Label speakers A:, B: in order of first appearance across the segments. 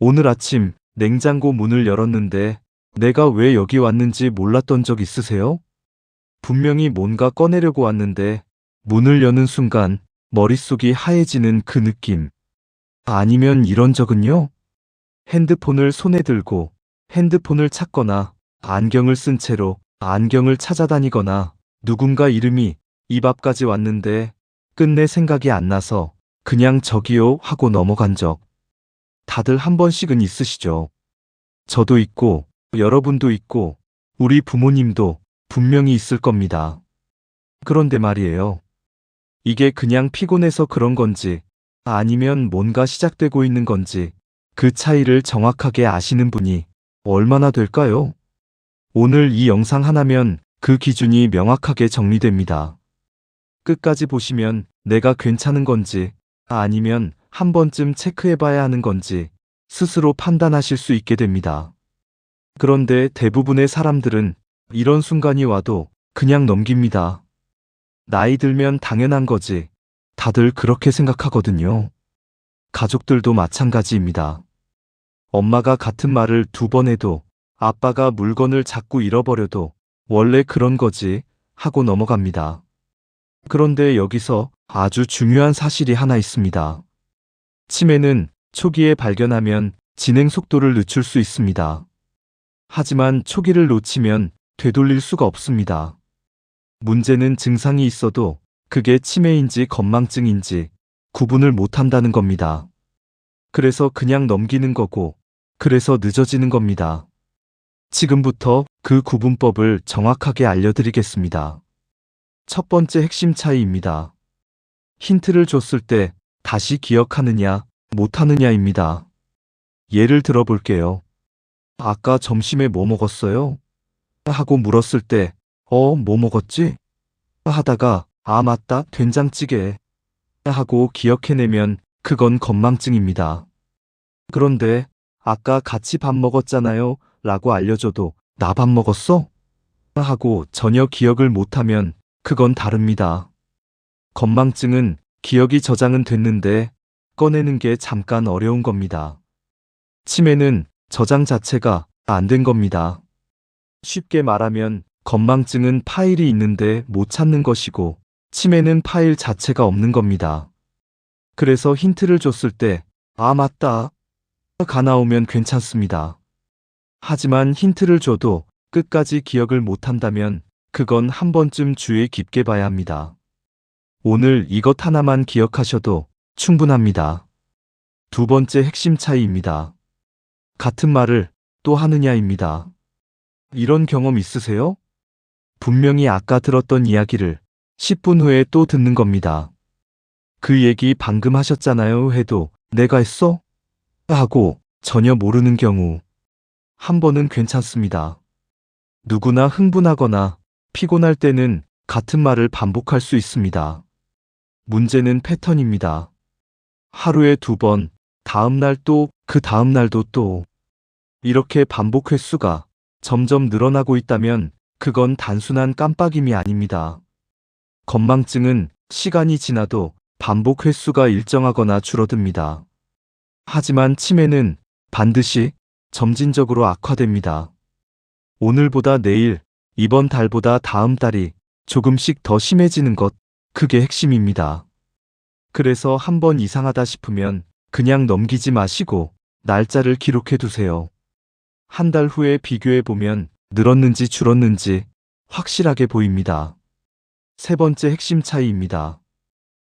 A: 오늘 아침 냉장고 문을 열었는데 내가 왜 여기 왔는지 몰랐던 적 있으세요? 분명히 뭔가 꺼내려고 왔는데 문을 여는 순간 머릿속이 하얘지는 그 느낌. 아니면 이런 적은요? 핸드폰을 손에 들고 핸드폰을 찾거나 안경을 쓴 채로 안경을 찾아다니거나 누군가 이름이 입 앞까지 왔는데 끝내 생각이 안 나서 그냥 저기요 하고 넘어간 적. 다들 한 번씩은 있으시죠? 저도 있고 여러분도 있고 우리 부모님도 분명히 있을 겁니다. 그런데 말이에요. 이게 그냥 피곤해서 그런 건지 아니면 뭔가 시작되고 있는 건지 그 차이를 정확하게 아시는 분이 얼마나 될까요? 오늘 이 영상 하나면 그 기준이 명확하게 정리됩니다. 끝까지 보시면 내가 괜찮은 건지 아니면 한 번쯤 체크해봐야 하는 건지 스스로 판단하실 수 있게 됩니다. 그런데 대부분의 사람들은 이런 순간이 와도 그냥 넘깁니다. 나이 들면 당연한 거지. 다들 그렇게 생각하거든요. 가족들도 마찬가지입니다. 엄마가 같은 말을 2번 해도 아빠가 물건을 자꾸 잃어버려도 원래 그런 거지 하고 넘어갑니다. 그런데 여기서 아주 중요한 사실이 하나 있습니다. 치매는 초기에 발견하면 진행 속도를 늦출 수 있습니다. 하지만 초기를 놓치면 되돌릴 수가 없습니다. 문제는 증상이 있어도 그게 치매인지 건망증인지 구분을 못한다는 겁니다. 그래서 그냥 넘기는 거고, 그래서 늦어지는 겁니다. 지금부터 그 구분법을 정확하게 알려드리겠습니다. 첫 번째 핵심 차이입니다. 힌트를 줬을 때 다시 기억하느냐, 못하느냐입니다. 예를 들어 볼게요. 아까 점심에 뭐 먹었어요? 하고 물었을 때, 뭐 먹었지? 하다가, 아, 맞다, 된장찌개. 하고 기억해내면 그건 건망증입니다. 그런데, 아까 같이 밥 먹었잖아요. 라고 알려줘도, 나 밥 먹었어? 하고 전혀 기억을 못하면 그건 다릅니다. 건망증은 기억이 저장은 됐는데 꺼내는 게 잠깐 어려운 겁니다. 치매는 저장 자체가 안 된 겁니다. 쉽게 말하면 건망증은 파일이 있는데 못 찾는 것이고 치매는 파일 자체가 없는 겁니다. 그래서 힌트를 줬을 때, 아, 맞다. 가 나오면 괜찮습니다. 하지만 힌트를 줘도 끝까지 기억을 못한다면 그건 한 번쯤 주의 깊게 봐야 합니다. 오늘 이것 하나만 기억하셔도 충분합니다. 두 번째 핵심 차이입니다. 같은 말을 또 하느냐입니다. 이런 경험 있으세요? 분명히 아까 들었던 이야기를 10분 후에 또 듣는 겁니다. 그 얘기 방금 하셨잖아요 해도 내가 했어? 하고 전혀 모르는 경우. 한 번은 괜찮습니다. 누구나 흥분하거나 피곤할 때는 같은 말을 반복할 수 있습니다. 문제는 패턴입니다. 하루에 2번, 다음날 또, 그 다음날도 또. 이렇게 반복 횟수가 점점 늘어나고 있다면 그건 단순한 깜빡임이 아닙니다. 건망증은 시간이 지나도 반복 횟수가 일정하거나 줄어듭니다. 하지만 치매는 반드시 점진적으로 악화됩니다. 오늘보다 내일, 이번 달보다 다음 달이 조금씩 더 심해지는 것, 그게 핵심입니다. 그래서 한 번 이상하다 싶으면 그냥 넘기지 마시고 날짜를 기록해 두세요. 한 달 후에 비교해 보면 늘었는지 줄었는지 확실하게 보입니다. 세 번째 핵심 차이입니다.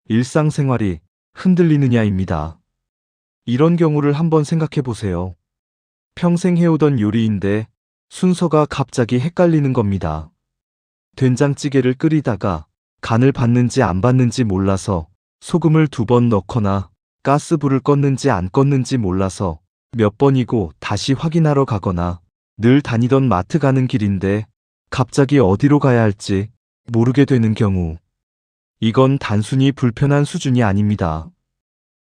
A: 일상생활이 흔들리느냐입니다. 이런 경우를 한번 생각해 보세요. 평생 해오던 요리인데 순서가 갑자기 헷갈리는 겁니다. 된장찌개를 끓이다가 간을 봤는지 안 봤는지 몰라서 소금을 2번 넣거나 가스불을 껐는지 안 껐는지 몰라서 몇 번이고 다시 확인하러 가거나 늘 다니던 마트 가는 길인데 갑자기 어디로 가야 할지 모르게 되는 경우. 이건 단순히 불편한 수준이 아닙니다.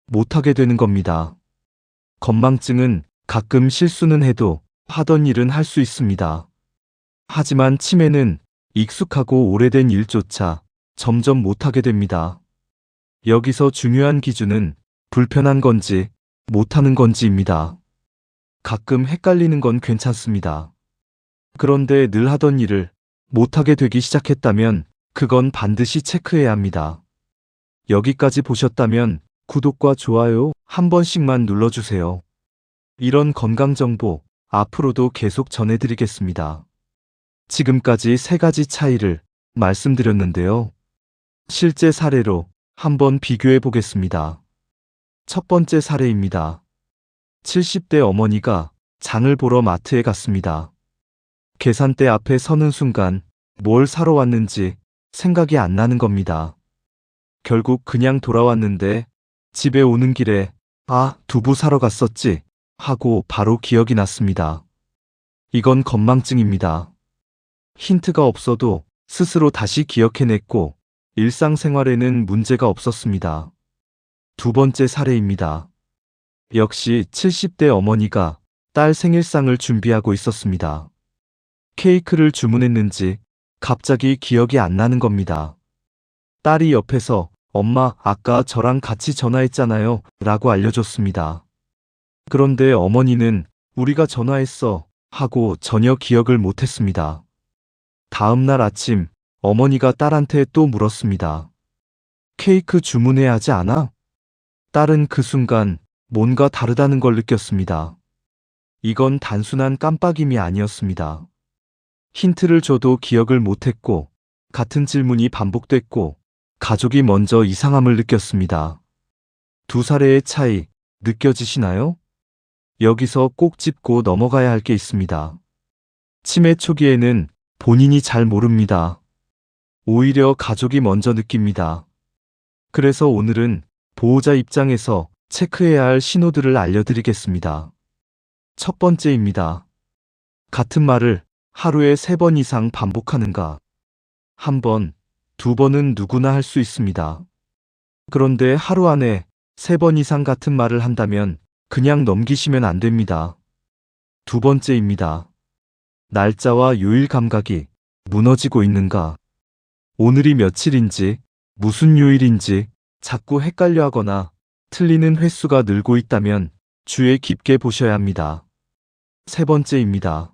A: 못하게 되는 겁니다. 건망증은 가끔 실수는 해도 하던 일은 할 수 있습니다. 하지만 치매는 익숙하고 오래된 일조차 점점 못하게 됩니다. 여기서 중요한 기준은 불편한 건지 못하는 건지입니다. 가끔 헷갈리는 건 괜찮습니다. 그런데 늘 하던 일을 못하게 되기 시작했다면 그건 반드시 체크해야 합니다. 여기까지 보셨다면 구독과 좋아요 한 번씩만 눌러주세요. 이런 건강 정보 앞으로도 계속 전해드리겠습니다. 지금까지 세 가지 차이를 말씀드렸는데요. 실제 사례로 한번 비교해 보겠습니다. 첫 번째 사례입니다. 70대 어머니가 장을 보러 마트에 갔습니다. 계산대 앞에 서는 순간 뭘 사러 왔는지 생각이 안 나는 겁니다. 결국 그냥 돌아왔는데 집에 오는 길에 두부 사러 갔었지 하고 바로 기억이 났습니다. 이건 건망증입니다. 힌트가 없어도 스스로 다시 기억해냈고 일상생활에는 문제가 없었습니다. 두 번째 사례입니다. 역시 70대 어머니가 딸 생일상을 준비하고 있었습니다. 케이크를 주문했는지 갑자기 기억이 안 나는 겁니다. 딸이 옆에서 엄마, 아까 저랑 같이 전화했잖아요 라고 알려줬습니다. 그런데 어머니는 우리가 전화했어 하고 전혀 기억을 못했습니다. 다음 날 아침 어머니가 딸한테 또 물었습니다. 케이크 주문해야 하지 않아? 딸은 그 순간 뭔가 다르다는 걸 느꼈습니다. 이건 단순한 깜빡임이 아니었습니다. 힌트를 줘도 기억을 못했고 같은 질문이 반복됐고 가족이 먼저 이상함을 느꼈습니다. 두 사례의 차이 느껴지시나요? 여기서 꼭 짚고 넘어가야 할 게 있습니다. 치매 초기에는 본인이 잘 모릅니다. 오히려 가족이 먼저 느낍니다. 그래서 오늘은 보호자 입장에서 체크해야 할 신호들을 알려드리겠습니다. 첫 번째입니다. 같은 말을 하루에 3번 이상 반복하는가? 한 번, 두 번은 누구나 할 수 있습니다. 그런데 하루 안에 3번 이상 같은 말을 한다면 그냥 넘기시면 안 됩니다. 두 번째입니다. 날짜와 요일 감각이 무너지고 있는가? 오늘이 며칠인지, 무슨 요일인지 자꾸 헷갈려 하거나 틀리는 횟수가 늘고 있다면 주의 깊게 보셔야 합니다. 세 번째입니다.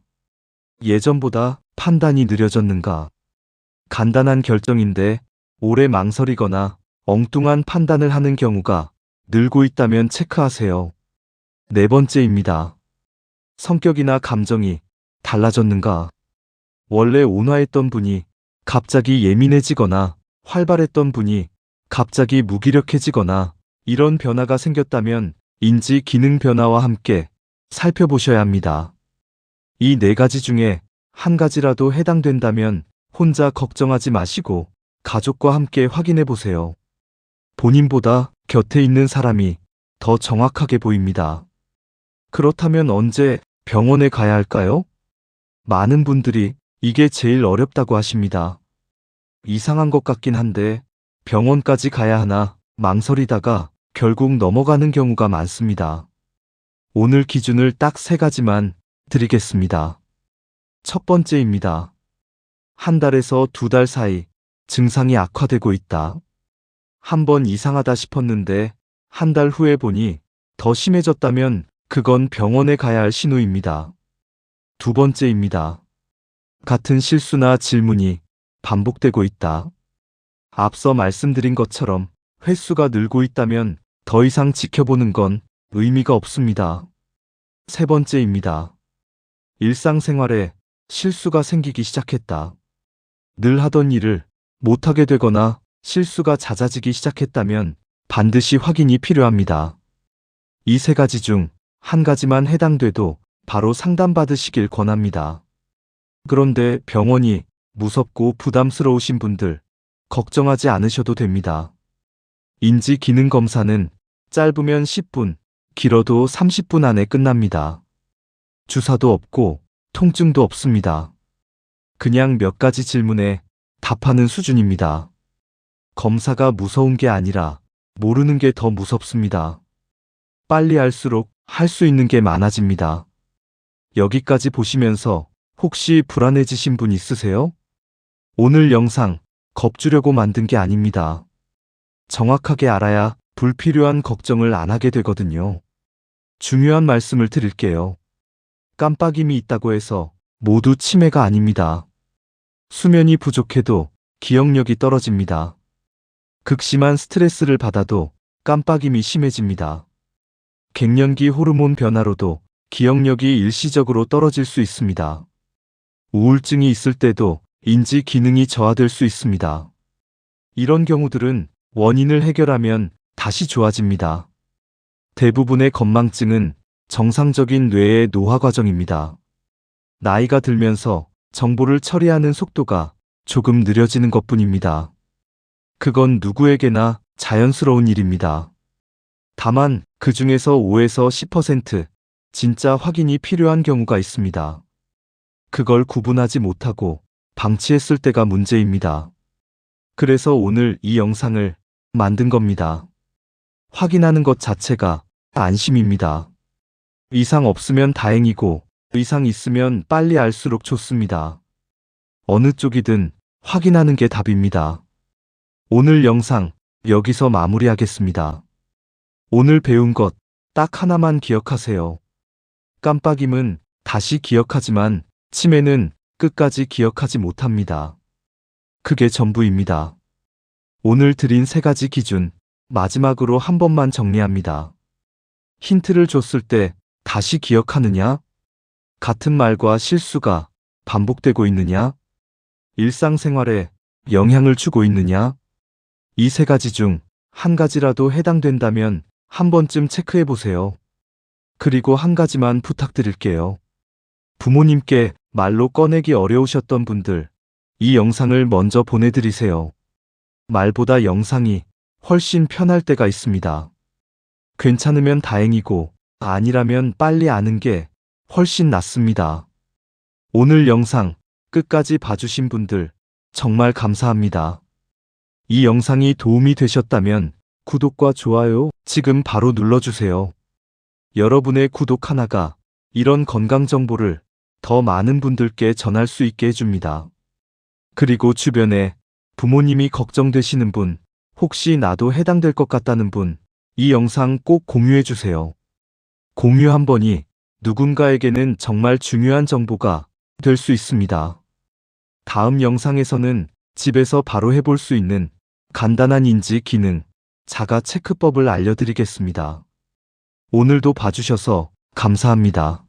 A: 예전보다 판단이 느려졌는가? 간단한 결정인데 오래 망설이거나 엉뚱한 판단을 하는 경우가 늘고 있다면 체크하세요. 네 번째입니다. 성격이나 감정이 달라졌는가? 원래 온화했던 분이 갑자기 예민해지거나 활발했던 분이 갑자기 무기력해지거나 이런 변화가 생겼다면 인지 기능 변화와 함께 살펴보셔야 합니다. 이 네 가지 중에 한 가지라도 해당된다면 혼자 걱정하지 마시고 가족과 함께 확인해 보세요. 본인보다 곁에 있는 사람이 더 정확하게 보입니다. 그렇다면 언제 병원에 가야 할까요? 많은 분들이 이게 제일 어렵다고 하십니다. 이상한 것 같긴 한데 병원까지 가야 하나 망설이다가 결국 넘어가는 경우가 많습니다. 오늘 기준을 딱 3가지만 드리겠습니다. 첫 번째입니다. 한 달에서 2달 사이 증상이 악화되고 있다. 한 번 이상하다 싶었는데 한 달 후에 보니 더 심해졌다면 그건 병원에 가야 할 신호입니다. 두 번째입니다. 같은 실수나 질문이 반복되고 있다. 앞서 말씀드린 것처럼 횟수가 늘고 있다면 더 이상 지켜보는 건 의미가 없습니다. 세 번째입니다. 일상생활에 실수가 생기기 시작했다. 늘 하던 일을 못하게 되거나 실수가 잦아지기 시작했다면 반드시 확인이 필요합니다. 이 3가지 중 한 가지만 해당돼도 바로 상담받으시길 권합니다. 그런데 병원이 무섭고 부담스러우신 분들 걱정하지 않으셔도 됩니다. 인지 기능 검사는 짧으면 10분, 길어도 30분 안에 끝납니다. 주사도 없고 통증도 없습니다. 그냥 몇 가지 질문에 답하는 수준입니다. 검사가 무서운 게 아니라 모르는 게 더 무섭습니다. 빨리 알수록 할 수 있는 게 많아집니다. 여기까지 보시면서 혹시 불안해지신 분 있으세요? 오늘 영상 겁주려고 만든 게 아닙니다. 정확하게 알아야 불필요한 걱정을 안 하게 되거든요. 중요한 말씀을 드릴게요. 깜빡임이 있다고 해서 모두 치매가 아닙니다. 수면이 부족해도 기억력이 떨어집니다. 극심한 스트레스를 받아도 깜빡임이 심해집니다. 갱년기 호르몬 변화로도 기억력이 일시적으로 떨어질 수 있습니다. 우울증이 있을 때도 인지 기능이 저하될 수 있습니다. 이런 경우들은 원인을 해결하면 다시 좋아집니다. 대부분의 건망증은 정상적인 뇌의 노화 과정입니다. 나이가 들면서 정보를 처리하는 속도가 조금 느려지는 것뿐입니다. 그건 누구에게나 자연스러운 일입니다. 다만 그 중에서 5에서 10% 진짜 확인이 필요한 경우가 있습니다. 그걸 구분하지 못하고 방치했을 때가 문제입니다. 그래서 오늘 이 영상을 만든 겁니다. 확인하는 것 자체가 안심입니다. 이상 없으면 다행이고 이상 있으면 빨리 알수록 좋습니다. 어느 쪽이든 확인하는 게 답입니다. 오늘 영상 여기서 마무리하겠습니다. 오늘 배운 것 딱 하나만 기억하세요. 깜빡임은 다시 기억하지만 치매는 끝까지 기억하지 못합니다. 그게 전부입니다. 오늘 드린 3가지 기준 마지막으로 한 번만 정리합니다. 힌트를 줬을 때 다시 기억하느냐? 같은 말과 실수가 반복되고 있느냐? 일상생활에 영향을 주고 있느냐? 이 3가지 중 한 가지라도 해당된다면 한 번쯤 체크해 보세요. 그리고 한 가지만 부탁드릴게요. 부모님께 말로 꺼내기 어려우셨던 분들, 이 영상을 먼저 보내드리세요. 말보다 영상이 훨씬 편할 때가 있습니다. 괜찮으면 다행이고 아니라면 빨리 아는 게 훨씬 낫습니다. 오늘 영상 끝까지 봐주신 분들 정말 감사합니다. 이 영상이 도움이 되셨다면 구독과 좋아요 지금 바로 눌러주세요. 여러분의 구독 하나가 이런 건강 정보를 더 많은 분들께 전할 수 있게 해줍니다. 그리고 주변에 부모님이 걱정되시는 분, 혹시 나도 해당될 것 같다는 분, 이 영상 꼭 공유해주세요. 공유 한 번이 누군가에게는 정말 중요한 정보가 될 수 있습니다. 다음 영상에서는 집에서 바로 해볼 수 있는 간단한 인지 기능, 자가 체크법을 알려드리겠습니다. 오늘도 봐주셔서 감사합니다.